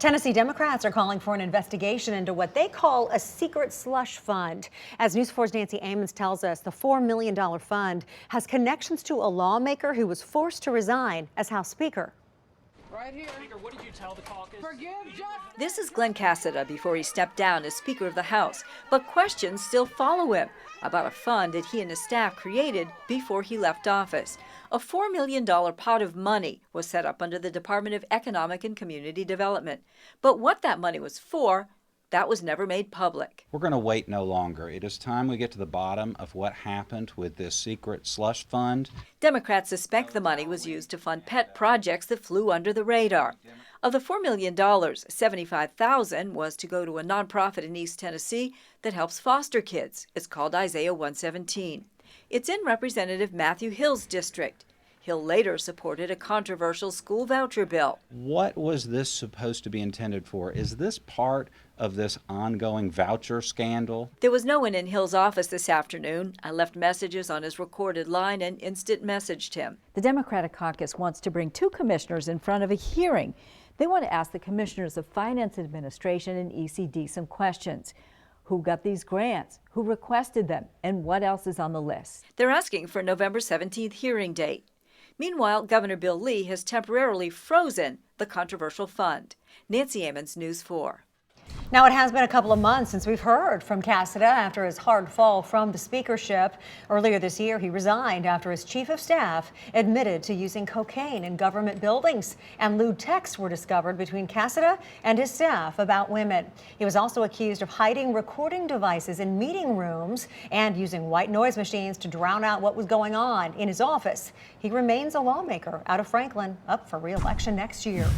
Tennessee Democrats are calling for an investigation into what they call a secret slush fund. As News 4's Nancy Amons tells us, the $4 million fund has connections to a lawmaker who was forced to resign as House Speaker. Right here. Speaker, what did you tell the caucus? Forgive justice. This is Glenn Cassada before he stepped down as Speaker of the House. But questions still follow him about a fund that he and his staff created before he left office. A $4 million pot of money was set up under the Department of Economic and Community Development. But what that money was for, that was never made public. We're going to wait no longer. It is time we get to the bottom of what happened with this secret slush fund. Democrats suspect the money was used to fund pet projects that flew under the radar. Of the $4 million, $75,000 was to go to a nonprofit in East Tennessee that helps foster kids. It's called Isaiah 117. It's in Representative Matthew Hill's district. Hill later supported a controversial school voucher bill. What was this supposed to be intended for? Is this part of this ongoing voucher scandal? There was no one in Hill's office this afternoon. I left messages on his recorded line and instant messaged him. The Democratic caucus wants to bring two commissioners in front of a hearing. They want to ask the commissioners of Finance Administration and ECD some questions. Who got these grants? Who requested them? And what else is on the list? They're asking for a November 17th hearing date. Meanwhile, Governor Bill Lee has temporarily frozen the controversial fund. Nancy Amons, News 4. Now, it has been a couple of months since we've heard from Cassada after his hard fall from the speakership. Earlier this year, he resigned after his chief of staff admitted to using cocaine in government buildings. And lewd texts were discovered between Cassada and his staff about women. He was also accused of hiding recording devices in meeting rooms and using white noise machines to drown out what was going on in his office. He remains a lawmaker out of Franklin, up for re-election next year.